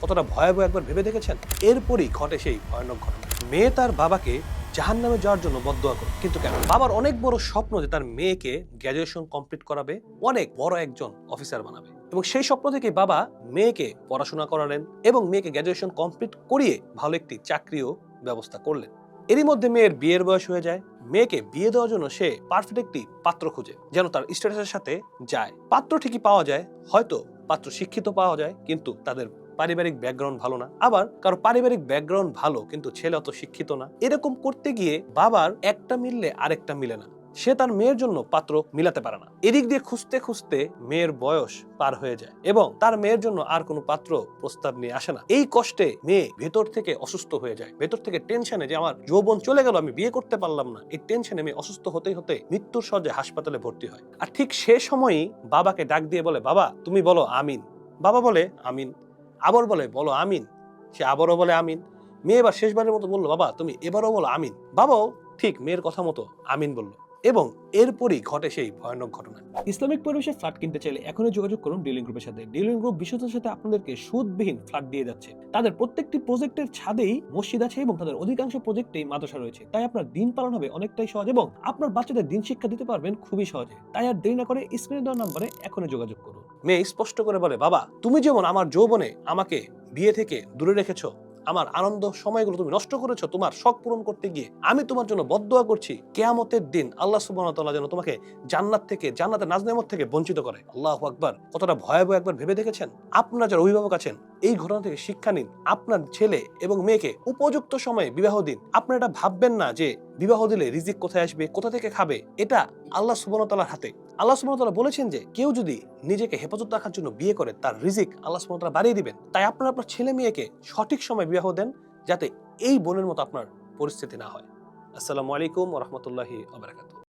কতটা ভয়াবহ একবার ভেবে দেখেছেন? এরপরই ঘটে সেই ভয়ানক ঘটনা। মেয়ে তার বাবাকে জাহান্নামে যাওয়ার জন্য বদদোয়া করে, কিন্তু কেন? বাবার অনেক বড় স্বপ্ন যে তার মেয়েকে গ্র্যাজুয়েশন কমপ্লিট করাবে, অনেক বড় একজন অফিসার বানাবে, এবং সেই স্বপ্ন থেকে বাবা মেয়েকে পড়াশোনা করালেন এবং মেয়েকে গ্র্যাজুয়েশন কমপ্লিট করিয়ে ভালো একটি চাকরিও ব্যবস্থা করলেন। এরই মধ্যে মেয়ের বিয়ের বয়স হয়ে যায়। মেয়েকে বিয়ে দেওয়ার জন্য সে পারফেক্ট একটি পাত্র খুঁজে, যেন তার স্ট্যাটাসের সাথে যায়। পাত্র ঠিকই পাওয়া যায়, হয়তো পাত্র শিক্ষিত পাওয়া যায়, কিন্তু তাদের পারিবারিক ব্যাকগ্রাউন্ড ভালো না। আবার কারো পারিবারিক ব্যাকগ্রাউন্ড ভালো কিন্তু ছেলে অত শিক্ষিত না। এরকম করতে গিয়ে বাবার একটা মিললে আরেকটা মিলে না, সে তার মেয়ের জন্য পাত্র মিলাতে পারে না। এদিক দিয়ে খুঁজতে খুঁজতে মেয়ের বয়স পার হয়ে যায় এবং তার মেয়ের জন্য আর কোনো পাত্র প্রস্তাব নিয়ে আসে না। এই কষ্টে মেয়ে ভেতর থেকে অসুস্থ হয়ে যায়, ভেতর থেকে টেনশনে যে আমার যৌবন চলে গেল, আমি বিয়ে করতে পারলাম না। এই টেনশনে মেয়ে অসুস্থ হতে হতে মৃত্যুর শয্যায় হাসপাতালে ভর্তি হয়। আর ঠিক সে সময়ই বাবাকে ডাক দিয়ে বলে, বাবা তুমি বলো আমিন। বাবা বলে আমিন, আবার বলে বলো আমিন, সে আবারও বলে আমিন। মেয়ে এবার শেষবারের মতো বললো, বাবা তুমি এবারও বলো আমিন। বাবাও ঠিক মেয়ের কথা মতো আমিন বলল, এবং এরপরই ঘটে সেই ভয়ানক ঘটনা। ইসলামিক পরিবেশে ফ্ল্যাট কিনতে চাইলে এখনই যোগাযোগ করুন ডিলিং গ্রুপের সাথে। ডিলিং গ্রুপ বিশ্বস্তের সাথে আপনাদেরকে সুদবিহীন ফ্ল্যাট দিয়ে যাচ্ছে। তাদের প্রত্যেকটি প্রজেক্টের ছাদেই মসজিদ আছে এবং তাদের অধিকাংশ প্রজেক্টেই মাদ্রাসা রয়েছে, তাই আপনার দিন পালন হবে অনেকটাই সহজ এবং আপনার বাচ্চাদের দিন শিক্ষা দিতে পারবেন খুবই সহজে। তাই আর দেরি না করে স্ক্রিনে দেওয়া নম্বরে এখনই যোগাযোগ করুন। মেয়ে স্পষ্ট করে বলে, বাবা তুমি যেমন আমার যৌবনে আমাকে বিয়ে থেকে দূরে রেখেছো, আমার আনন্দ সময়গুলো তুমি নষ্ট করেছো তোমার শখ পূরণ করতে গিয়ে, আমি তোমার জন্য বদদোয়া করছি কিয়ামতের দিন আল্লাহ সুবহানাহু ওয়া তাআলা যেন তোমাকে জান্নাত থেকে, জান্নাতের নাজ নেয়ামত থেকে বঞ্চিত করে। আল্লাহু আকবার। কতটা ভয়াবহ একবার ভেবে দেখেছেন? আপনারা যারা অভিভাবক আছেন, এই ঘটনা থেকে শিক্ষা নিন। আপনার ছেলে এবং মেয়েকে উপযুক্ত সময়ে বিবাহ দিন। আপনারা এটা ভাববেন না যে বিবাহ দিলে রিজিক কোথায় আসবে, কোথা থেকে খাবে। এটা আল্লাহ সুবহানাহু ওয়া তাআলার হাতে। আল্লাহ সুবহানাহু ওয়া তাআলা বলেছেন যে কেউ যদি নিজেকে হেফাজত রাখার জন্য বিয়ে করে, তার রিজিক আল্লাহ সুবহানাহু ওয়া তাআলা বাড়িয়ে দিবেন। তাই আপনারা আপনার ছেলে মেয়েকে সঠিক সময় বিবাহ দেন, যাতে এই বোনের মতো আপনার পরিস্থিতি না হয়। আসসালামু আলাইকুম ওয়া রাহমাতুল্লাহি ওয়া বারাকাতুহু।